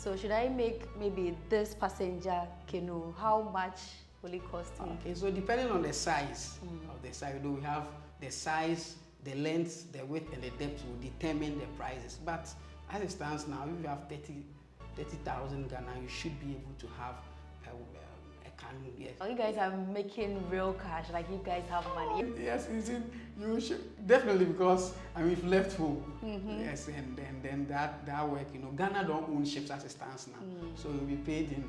So should I make maybe this passenger canoe? How much will it cost me? Okay, so depending on the size of the side, we have the size, the length, the width, and the depth will determine the prices. But as it stands now, if you have 30,000 Ghana, you should be able to have a canoe. Yes. Oh, you guys are making real cash, like you guys have money. Yes, you should definitely, because I mean, we've left home. Yes, and then that work. You know, Ghana don't own ships as it stands now, so you'll be paid in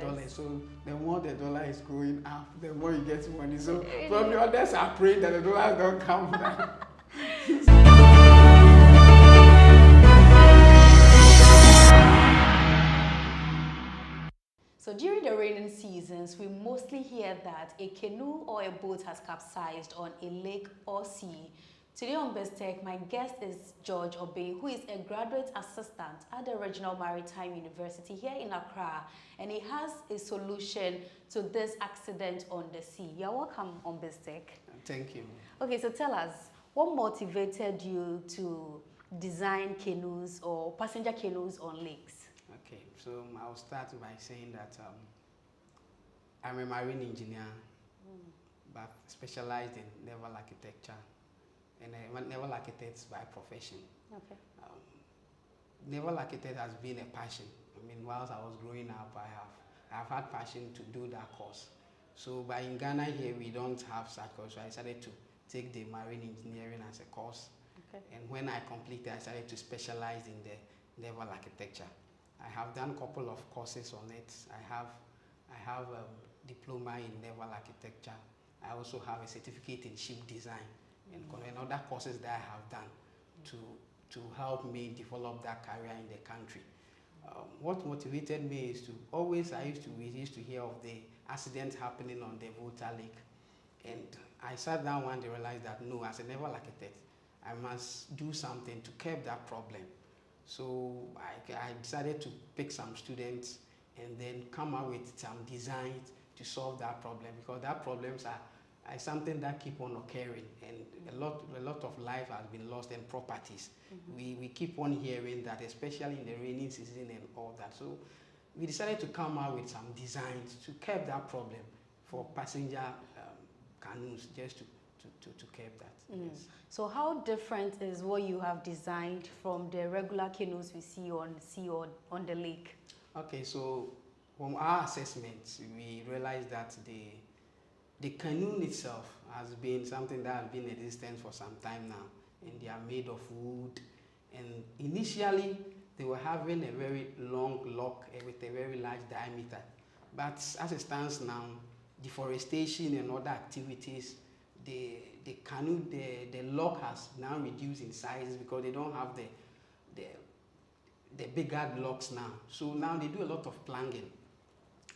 dollars. So the more the dollar is going up, the more you get money. So probably others are praying that the dollars don't come down. So during the raining seasons, we mostly hear that a canoe or a boat has capsized on a lake or sea. Today on BizTech, my guest is George Obeng, who is a graduate assistant at the Regional Maritime University here in Accra, and he has a solution to this accident on the sea. You're welcome on BizTech. Thank you. Okay, so tell us, what motivated you to design canoes or passenger canoes on lakes? Okay, so I'll start by saying that I'm a marine engineer, but specialized in naval architecture, and a naval architect by profession. Okay. Naval architect has been a passion. I mean, whilst I was growing up, I've had passion to do that course. So, but in Ghana here, we don't have such course, so I decided to take the marine engineering as a course. Okay. And when I completed, I started to specialize in the naval architecture. I have done a couple of courses on it. I have a diploma in naval architecture. I also have a certificate in ship design and other courses that I have done to help me develop that career in the country. What motivated me is we used to hear of the accident happening on the Volta Lake, and I sat down one day and realized that no, as a naval architect, I must do something to curb that problem. So I decided to pick some students and then come up with some designs to solve that problem, because that problems are something that keep on occurring, and a lot of life has been lost and properties. We keep on hearing that, especially in the rainy season and all that. So we decided to come out with some designs to curb that problem for passenger canoes, just to curb that. Yes. So how different is what you have designed from the regular canoes we see on sea or on the lake? Okay, so from our assessments, we realized that the canoe itself has been something that has been in existence for some time now, and they are made of wood. And initially, they were having a very long lock with a very large diameter. But as it stands now, deforestation and other activities, the canoe, the lock has now reduced in sizes because they don't have the bigger locks now. So now they do a lot of planking.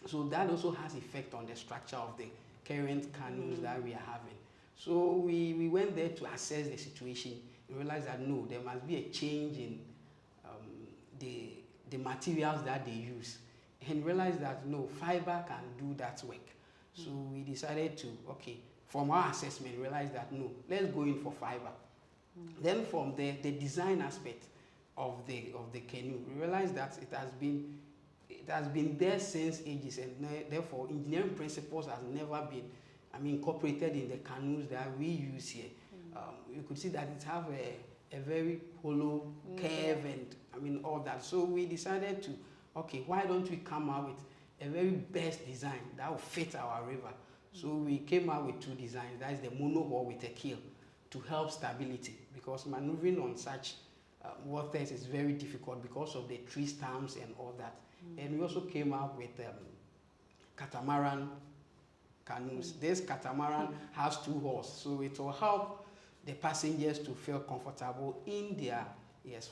So that also has effect on the structure of the current canoes that we are having. So we went there to assess the situation and realized that no, there must be a change in the materials that they use, and realized that no, fiber can do that work. So we decided to, okay, from our assessment, realize that no, let's go in for fiber. Then from the design aspect of the canoe, we realized that it has been there since ages, and therefore engineering principles has never been, incorporated in the canoes that we use here. You could see that it have a very hollow curve and all that. So we decided to, okay, why don't we come out with a very best design that will fit our river? So we came out with two designs. That is the mono hull with a keel to help stability, because maneuvering on such waters is very difficult because of the tree stumps and all that. And we also came up with catamaran canoes. This catamaran has two hulls, so it will help the passengers to feel comfortable in their,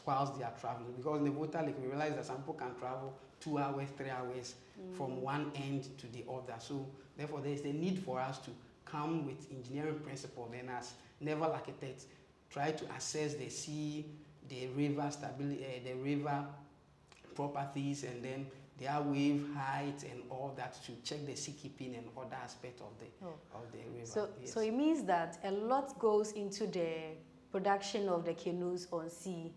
whilst they are traveling. Because in the Volta Lake, we realize that some people can travel 2 hours, 3 hours from one end to the other. So therefore, there is a need for us to come with engineering principles, and as naval architects, try to assess the sea, the river stability, the river properties, and then their wave height and all that, to check the seakeeping and other aspects of the river. So, so it means that a lot goes into the production of the canoes on sea.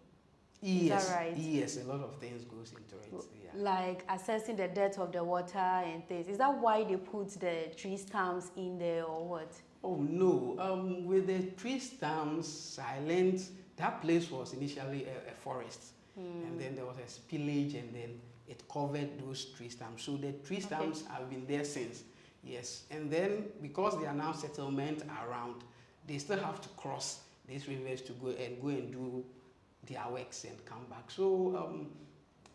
Yes, is that right? yes, a lot of things goes into it. Yeah. Like assessing the depth of the water and things. Is that why they put the tree stumps in there or what? Oh no, with the tree stumps silent, that place was initially a forest. And then there was a spillage and then it covered those tree stumps. So the tree stumps have been there since. Yes. And then because they are now settlement around, they still have to cross these rivers to go and do their works and come back. So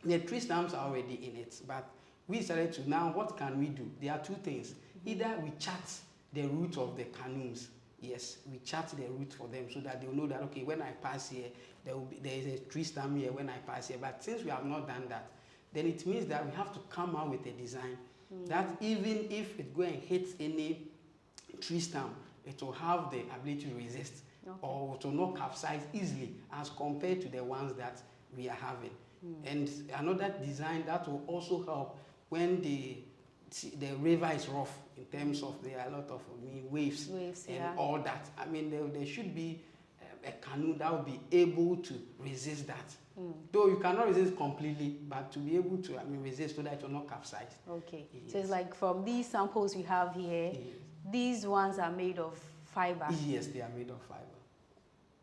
the tree stumps are already in it. But we decided to now, what can we do? There are two things. Either we chart the route of the canoes. Yes, we chart the route for them so that they'll know that, okay, when I pass here, there is a tree stump here when I pass here. But since we have not done that, then it means that we have to come out with a design that even if it go and hit any tree stump, it will have the ability to resist or to not capsize easily as compared to the ones that we are having. And another design that will also help when the river is rough in terms of there are a lot of waves and all that. I mean, there should be a canoe that will be able to resist that. Though you cannot resist completely, but to be able to resist so that it will not capsize. Okay. Yes. So it's like from these samples we have here, these ones are made of fiber. Yes, they are made of fiber.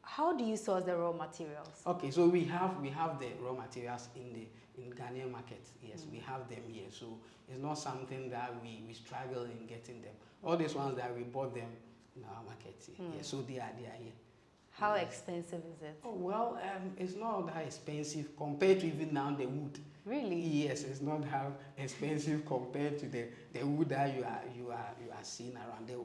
How do you source the raw materials? Okay, so we have the raw materials in Ghanaian market. Yes, we have them here. So it's not something that we struggle in getting them. All these ones that we bought them in our market. Yes, so they are here. How expensive is it? Oh well, it's not that expensive compared to even now the wood. Really? Yes, it's not that expensive compared to the wood that you are seeing around the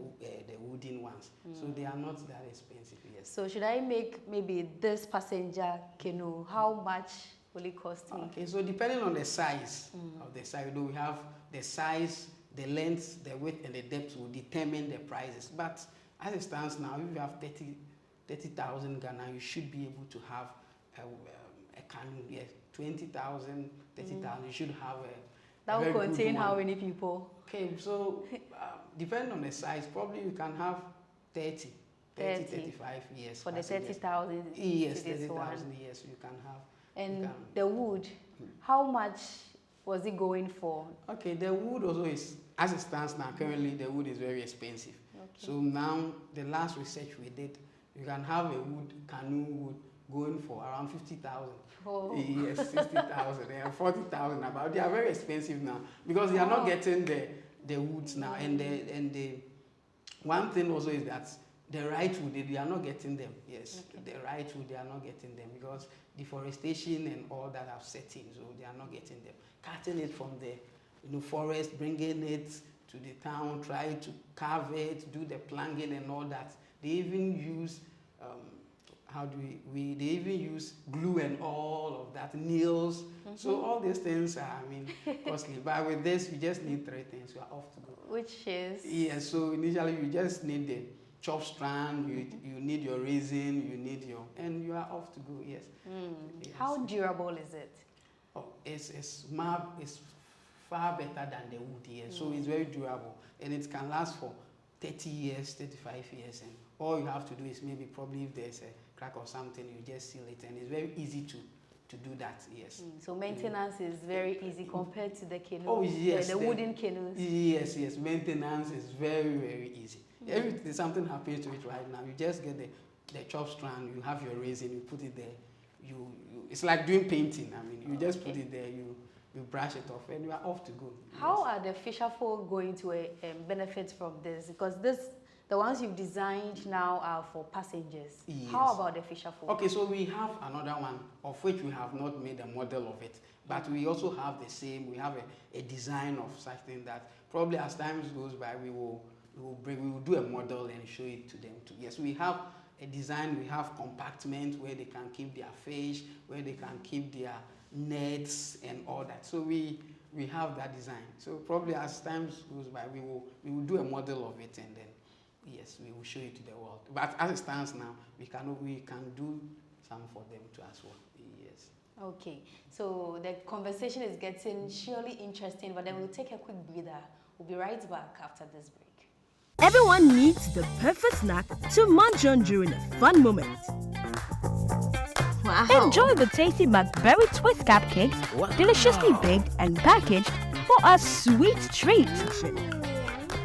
wooden ones. So they are not that expensive. Yes. So should I make maybe this passenger canoe? How much will it cost me? Okay, so depending on the size of the side, we have the size, the length, the width, and the depth will determine the prices. But as it stands now, if you have 30,000 Ghana, you should be able to have a canoe. Yes, 20,000, 30,000. You should have a. That will contain how many people? Okay, so depending on the size, probably you can have 30, 35 years. For the 30,000. Yes, 30,000. Yes, you can have. And the wood, how much was it going for? Okay, the wood also is, as it stands now, currently the wood is very expensive. Okay. So now, the last research we did, you can have a canoe wood going for around 50,000. Oh. Yes, 60,000 and 40,000 about. They are very expensive now because they are not getting the woods now. And the one thing also is that the right wood, they are not getting them. Yes, the right wood, they are not getting them because deforestation and all that have set in, so they are not getting them. Cutting it from the forest, bringing it to the town, try to carve it, do the planking and all that. They even use they even use glue and all of that, nails. So all these things are, costly. But with this, you just need three things. You are off to go. Which is? Yes. So initially, you just need the chop strand. You need your resin. You need and you are off to go. Yes. Yes. How durable is it? Oh, it's far better than the wood. Yes. So it's very durable, and it can last for 30 years, 35 years, and all you have to do is probably if there's a crack or something, you just seal it, and it's very easy to do that. Yes. So maintenance is very easy compared to the canoe. Oh yes. The wooden canoes. Yes, yes. Maintenance is very, very easy. If something happens to it right now, you just get the chop strand, you have your resin, you put it there. It's like doing painting. You just put it there, you brush it off, and you are off to go. How are the fisherfolk going to benefit from this? Because the ones you've designed now are for passengers. Yes. How about the fisherfolk? Okay, so we have another one of which we have not made a model of it, but we also have the same. We have a design of such thing that probably as time goes by, we will do a model and show it to them too. Yes, we have a design. We have compartments where they can keep their fish, where they can keep their nets and all that. So we have that design. So probably as time goes by, we will do a model of it, and then yes, we will show it to the world. But as it stands now, we can do some for them too as well. Yes. Okay. So the conversation is getting surely interesting, but then we'll take a quick breather. We'll be right back after this break. Everyone needs the perfect snack to munch on during a fun moment. Wow. Enjoy the tasty McBerry Twist cupcakes, deliciously baked and packaged for a sweet treat.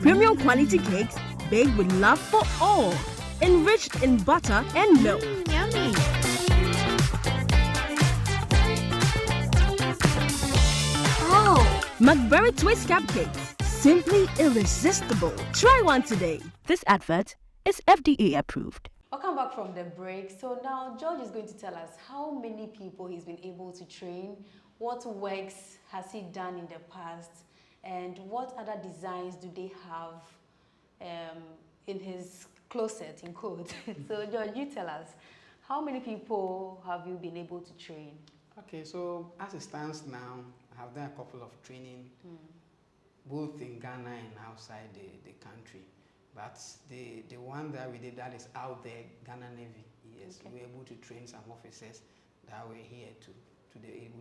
Premium quality cakes baked with love for all, enriched in butter and milk. Yummy. Oh, McBerry Twist cupcakes, simply irresistible. Try one today. This advert is FDA approved. Welcome back from the break. So now George is going to tell us how many people he's been able to train, what works has he done in the past, and what other designs do they have in his closet, in quote. So George, you tell us, how many people have you been able to train? Okay, so as it stands now, I have done a couple of training, both in Ghana and outside the country. But the one that we did, that is out there, Ghana Navy. Yes, we were able to train some officers that were here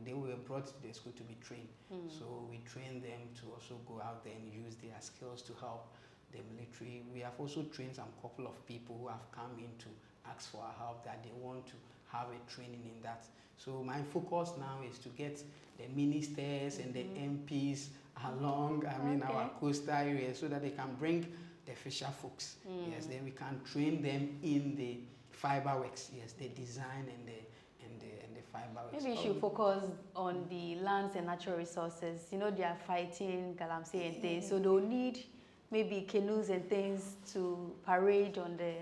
they were brought to the school to be trained. So we trained them to also go out there and use their skills to help the military. We have also trained some couple of people who have come in to ask for our help, that they want to have a training in that. So my focus now is to get the ministers and the MPs along, our coastal areas, so that they can bring the fisher folks. Yes, then we can train them in the fiber works. Yes, the design and the fiber works. Maybe you should focus on the lands and natural resources. You know, they are fighting galamsey and things, so they'll need maybe canoes and things to parade on the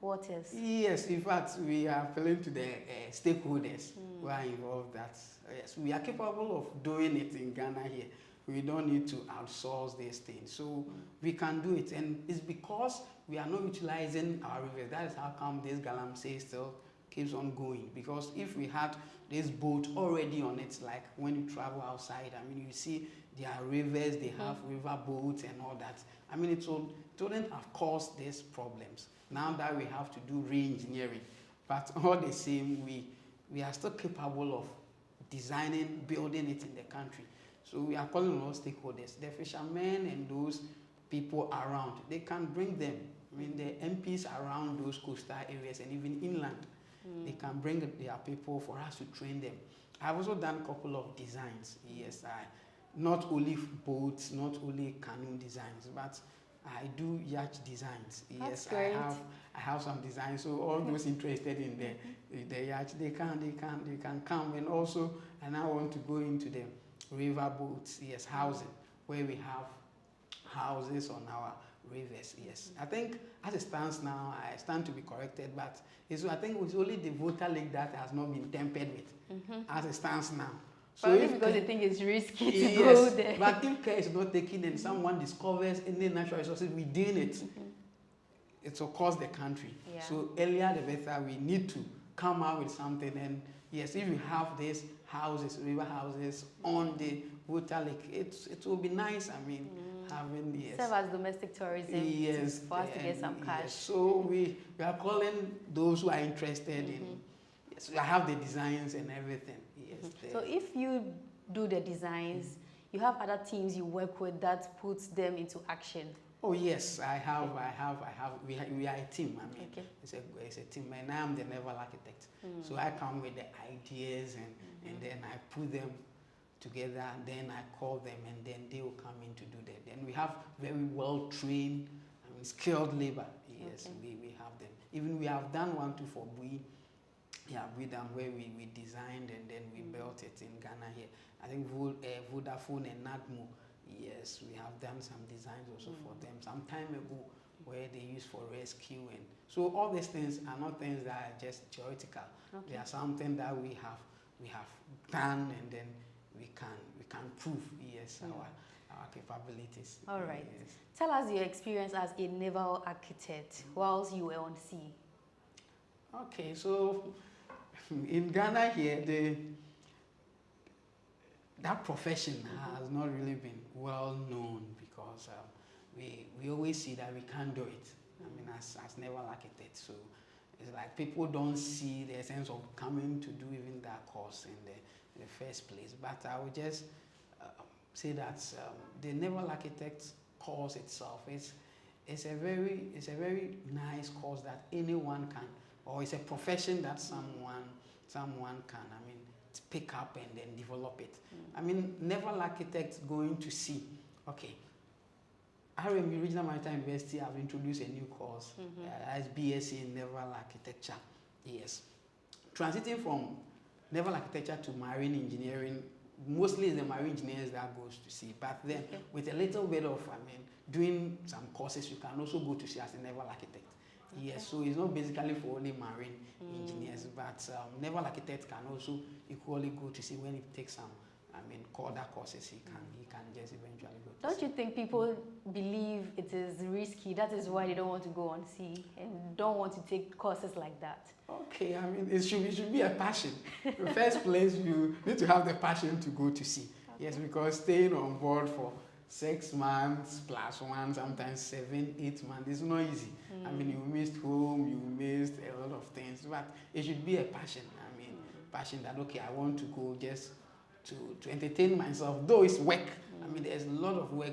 waters. Yes, in fact, we are appealing to the stakeholders who are involved. That yes, we are capable of doing it in Ghana here. We don't need to outsource these things. So we can do it. And it's because we are not utilizing our rivers. That is how come this galamsey still keeps on going. Because if we had this boat already on it, like when you travel outside, you see there are rivers, they have river boats and all that. It wouldn't have caused these problems. Now that we have to do re-engineering. But all the same, we are still capable of designing, building it in the country. So we are calling on all stakeholders, the fishermen and those people around. They can bring them. The MPs around those coastal areas and even inland, they can bring their people for us to train them. I've also done a couple of designs. Yes, not only boats, not only canoe designs, but I do yacht designs. That's yes, great. I have some designs. So all those interested in the yacht, they can come. And also, I now want to go into the river boats, yes, housing, where we have houses on our rivers, yes. I think as it stands now, I stand to be corrected, but I think it's only the Volta Lake that has not been tampered with, as it stands now. So probably because they think it's risky to go there. But if care is not taken and someone discovers any natural resources within it, it will cost the country. Yeah. So earlier the better, we need to come out with something. And yes, if we have these houses, river houses on the Volta Lake, it will be nice. Having serve as domestic tourism for us to get some cash. Yes. So we are calling those who are interested in. Yes, I have the designs and everything. Yes. So if you do the designs, you have other teams you work with that puts them into action. Oh yes, I have. We are a team. It's a team, and I am the naval architect. So I come with the ideas and then I put them together. Then I call them, and then they will come in to do that. Then we have very well trained, skilled labor. Yes, we have them. Even we have done one too for Bui. Yeah, we done where we designed and then we built it in Ghana here. I think Vodafone and Nadmo. Yes, we have done some designs also for them some time ago, where they use for rescue. And so all these things are not things that are just theoretical. They are something that we have done, and then we can prove our capabilities. All right. Yes. Tell us your experience as a naval architect whilst you were on sea. Okay, so in Ghana here, that profession has not really been well known, because we always see that we can't do it. As naval architects, so it's like people don't see the sense of coming to do even that course in the first place. But I would just say that the naval architect course itself is a very nice course that anyone can, or it's a profession that someone someone can, I mean, pick up and then develop it. I mean, naval architects going to sea. Okay. RMU, Regional Maritime University, have introduced a new course as BSc in Naval Architecture. Yes. Transiting from naval architecture to marine engineering, mostly it's the marine engineers that goes to sea. But then with a little bit of, I mean, doing some courses, you can also go to sea as a naval architect. Yes, so it's not basically for only marine engineers, but naval architects can also equally go to sea when he takes some, I mean, other courses. He can just eventually go to Don't sea. you think people believe it is risky? That is why they don't want to go on sea and don't want to take courses like that. Okay, I mean, it should be a passion. In the first place, you need to have the passion to go to sea. Okay. Yes, because staying on board for 6 months plus 1, sometimes 7, 8 months, it's not easy. I mean, you missed home, you missed a lot of things, but it should be a passion. I mean, passion that, okay, I want to go just to entertain myself, though it's work. I mean, there's a lot of work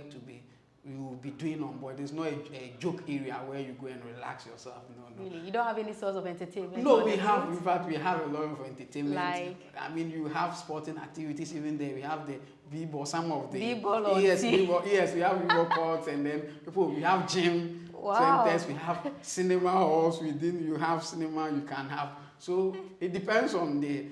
you will be doing on board. There's not a joke area where you go and relax yourself. No. Really? You don't have any source of entertainment? No, we have. In fact, we have a lot of entertainment. Like? I mean, you have sporting activities even there. We have the b-ball, some of the... B-ball or yes, b-ball, yes, we have b-ball courts, and then we have gym centers, we have cinema halls within. You have cinema, you can have... So it depends on the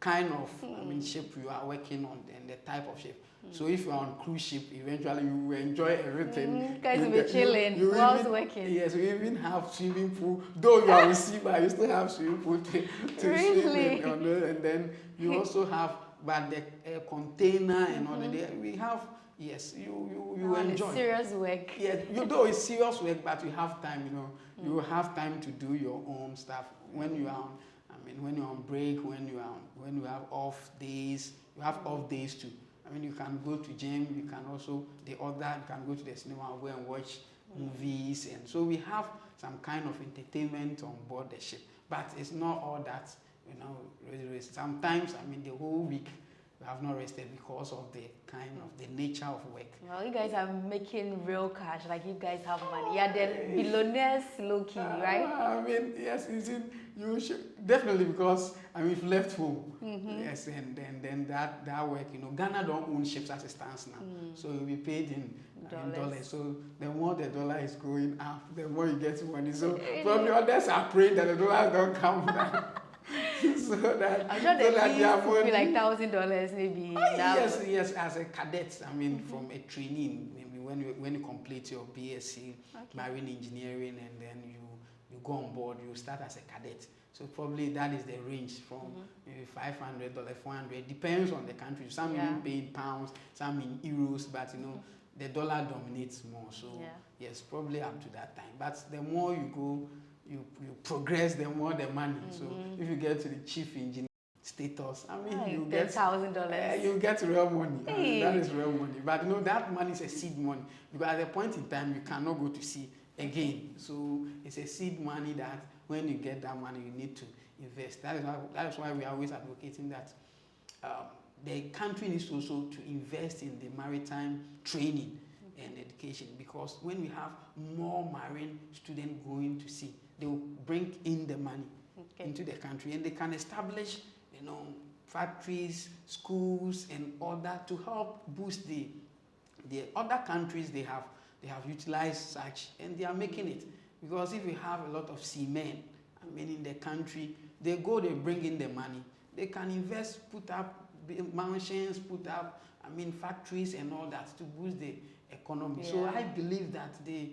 kind of I mean, ship you are working on and the type of ship. So if you're on cruise ship, eventually you will enjoy everything. Guys will be chilling whilst working. Yes, we even have swimming pool. Though you are a seaman, you still have swimming pool to swim in. And then you also have, but the container and all that. We have, yes, you enjoy. It's serious work. Yes, though it's serious work, but you have time, you know. You have time to do your own stuff when you are on, I mean, when you're on break, when you have off days, you have off days too. I mean, you can go to gym, you can also, you can go to the cinema, go and watch movies. And so we have some kind of entertainment on board the ship. But it's not all that, you know, sometimes, I mean, the whole week, we have not rested because of the kind of the nature of work. Well, you guys are making real cash, like you guys have money. Yeah, the billionaires low-key, right? I mean, yes, you should, definitely, because I mean, we've left home. Yes, and then that work, you know, Ghana don't own ships as it stands now. So you'll be paid in dollars. So the more the dollar is going up, the more you get money. So probably others are praying that the dollars don't come down. So that I'm sure they would be like $1,000 maybe. Yes, as a cadet, I mean, from a training, maybe when you complete your BSc marine engineering and then you go on board, you start as a cadet. So probably that is the range from maybe $500, $400, depends on the country. Some even pay in pounds, some in euros, but you know, the dollar dominates more. So yes, probably up to that time. But the more you go, you progress, the more the money. So if you get to the chief engineer status, I mean, you get $10,000. You get real money. Hey. I mean, that is real money. But you know, that money is a seed money, because at a point in time you cannot go to sea again. So it's a seed money that when you get that money, you need to invest. That is why we are always advocating that the country needs also to invest in the maritime training and education, because when we have more marine students going to sea, they will bring in the money into the country, and they can establish, you know, factories, schools, and all that to help boost the other countries. They have utilized such, and they are making it, because if we have a lot of seamen, I mean, in the country, they bring in the money, they can invest, put up mansions, put up, I mean, factories and all that to boost the economy. So I believe that the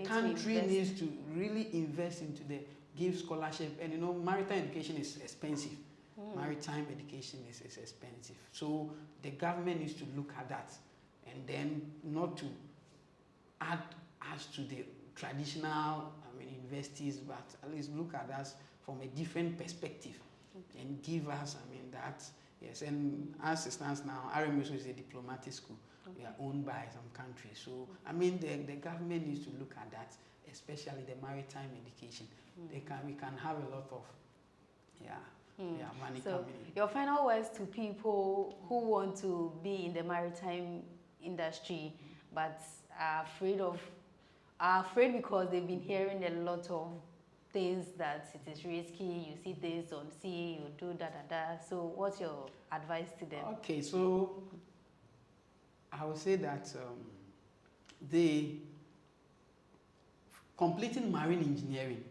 country needs to really invest into give scholarship, and you know, maritime education is expensive. Maritime education is expensive. So the government needs to look at that, and then not to add us to the traditional, I mean, universities, but at least look at us from a different perspective and give us, I mean, that, yes. And as it stands now, RMU is a diplomatic school. We are owned by some countries. So, I mean, the government needs to look at that, especially the maritime education. We can have a lot of, money coming in. Your final words to people who want to be in the maritime industry, but are afraid because they've been hearing a lot of things that it is risky, you see this on sea, you do da. So what's your advice to them? Okay, so I would say that the completing marine engineering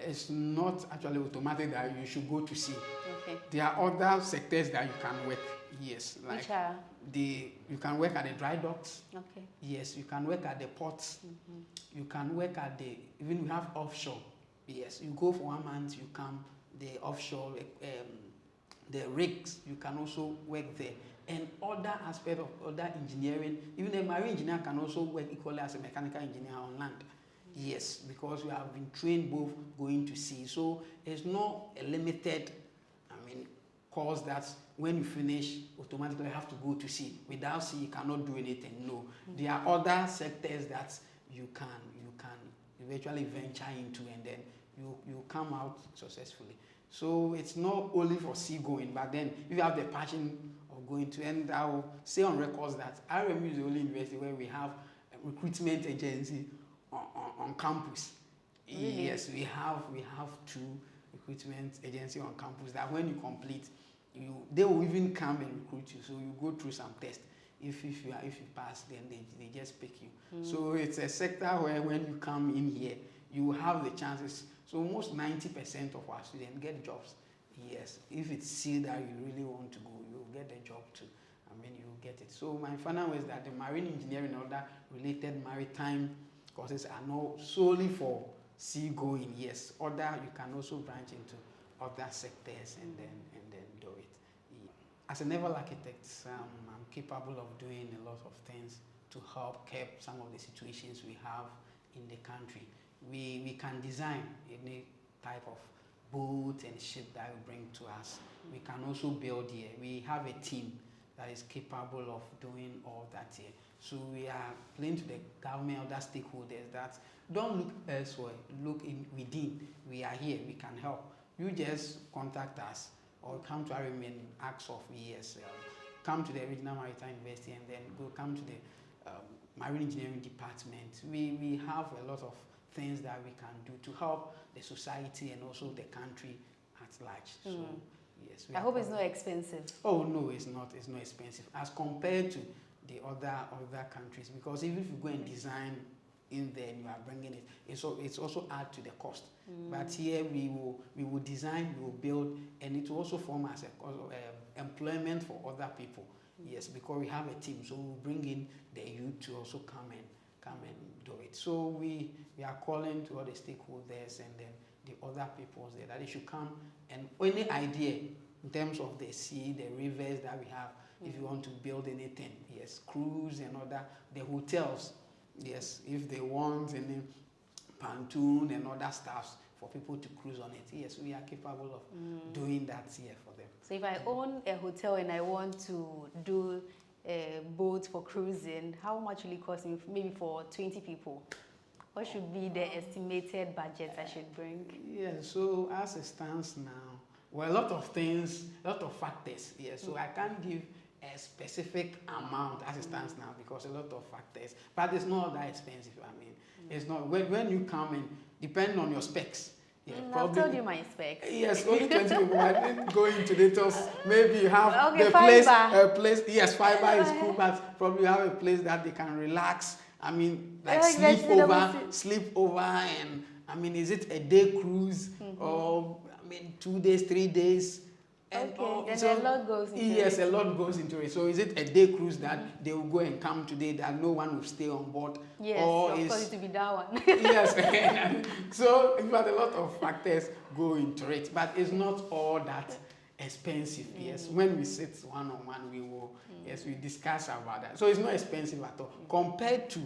is not actually automatic that you should go to sea. Okay. There are other sectors that you can work. Yes, like which are? You can work at the dry docks. Okay. Yes, you can work at the ports. You can work at even we have offshore. Yes, you go for 1 month, you come the offshore, the rigs. You can also work there, and other aspect of other engineering. Even a marine engineer can also work equally as a mechanical engineer on land. Yes, because we have been trained both going to sea. So it's not a limited, course that when you finish, automatically have to go to sea. Without sea, you cannot do anything. No, there are other sectors that you can eventually venture into, and then you come out successfully. So it's not only for sea going, but then if you have the passion of going to, and I will say on records that RMU is the only university where we have a recruitment agency on campus. Really? Yes, we have 2 recruitment agency on campus that when you complete, they will even come and recruit you. So you go through some tests. If you pass, then they just pick you. So it's a sector where when you come in here, you have the chances. So almost 90% of our students get jobs. Yes, if it's sea that you really want to go, you'll get the job too. You'll get it. So my final way is that the marine engineering and other related maritime courses are not solely for sea going. Yes, you can also branch into other sectors and then do it. Yeah. As a naval architect, I'm capable of doing a lot of things to help curb some of the situations we have in the country. We can design any type of boat and ship that will bring to us. We can also build here. We have a team that is capable of doing all that here. So we are playing to the government, other stakeholders that don't look elsewhere, look within. We are here, we can help. You just contact us or come to our and ask of come to the Regional Maritime University and then come to the Marine Engineering Department. We have a lot of things that we can do to help the society and also the country at large. So yes. I hope it's not expensive. Oh no, it's not. It's not expensive as compared to the other countries, because even if you go and design in there and you are bringing it, it's also add to the cost. But here we will design, we will build, and it will also form as a employment for other people. Yes, because we have a team, so we'll bring in the youth to also come and do it. So we are calling to all the stakeholders and then the other peoples there that they should come, and any idea in terms of the sea, the rivers that we have, if you want to build anything, yes, cruise and other, the hotels, yes, if they want any pontoon and other stuff for people to cruise on it, yes, we are capable of doing that here for them. So if I own a hotel and I want to do a boat for cruising, how much will it cost me, maybe for 20 people? What should be the estimated budget I should bring? Yeah, so as it stands now, well, a lot of things, a lot of factors, yeah, so I can't give a specific amount as it stands now because a lot of factors, but it's not that expensive. It's not, when you come in, depending on your specs. Yeah, I've told you my specs. Yes, only 20 people. I didn't go into details. Maybe you have okay, the place, yes, fiber is cool, but probably you have a place that they can relax. Like sleep over, and is it a day cruise or 2 days, 3 days? And okay, then a lot goes into it. Yes, a lot goes into it. So is it a day cruise that they will go and come today that no one will stay on board? Yes, or of course it will be that one. Yes, so in fact a lot of factors go into it, but it's not all that expensive. Yes, when we sit one-on-one, we discuss about that. So it's not expensive at all compared to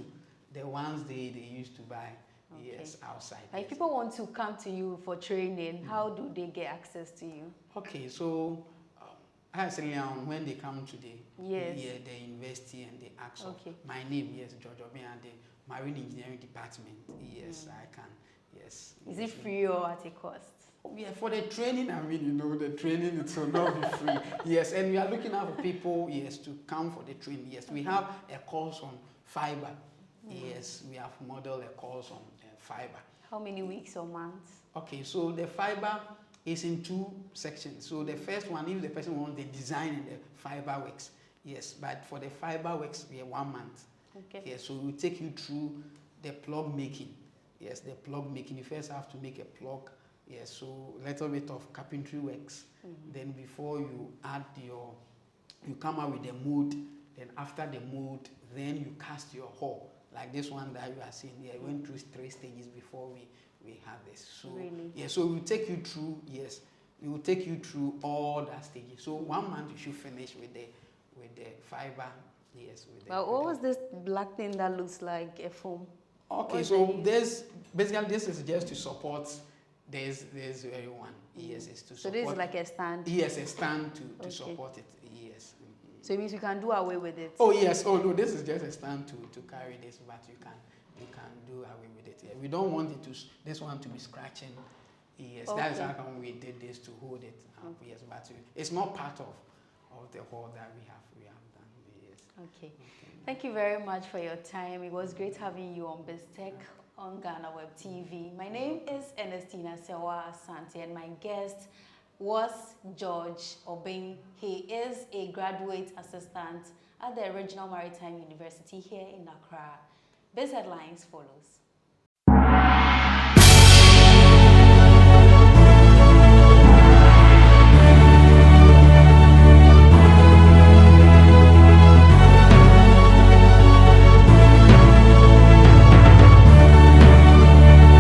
the ones they used to buy. Okay. Yes, outside. If people want to come to you for training, how do they get access to you? Okay, so when they come to the university and they ask of my name, yes, George Obeng, and the Marine Engineering Department, yes, I can, yes. Is it free or at a cost? Yeah, for the training, the training, it will not be free. Yes, and we are looking out for people, yes, to come for the training. Yes, we have a course on fiber. Yes, we have modeled a course on fiber. How many weeks or months? Okay, so the fiber is in 2 sections. So the first one, if the person wants the design in the fiber works, yes, but for the fiber works, we have 1 month. Okay. Yes, so we'll take you through the plug making. Yes, the plug making. You first have to make a plug. Yes, so a little bit of carpentry works. Then before you add you come out with the mold. Then after the mold, then you cast your hull. Like this one that you are seeing here. We went through 3 stages before we have this. So really? yeah, so we'll take you through, yes, we will take you through all that stages. So 1 month you should finish with the fiber. Yes, with the, Well, what was this black thing that looks like a foam? okay, so this basically this is just to support this very one. Yes, it's to support. So this is like a stand? Yes, a stand to support it. Yes. So it means we can do away with it? Oh yes. Oh no, this is just a stand to carry this, but you can do away with it. Yeah. We don't want it this one to be scratching. Yes, okay. That's how come we did this to hold it up. Yes, but it's not part of the whole that we have done. Yes. Okay. Thank you very much for your time. It was great having you on BizTech on GhanaWeb TV. My name is Ernestina Serwaa Asante, and my guest was George Obeng. He is a graduate assistant at the Regional Maritime University here in Accra. Biz Headlines follows.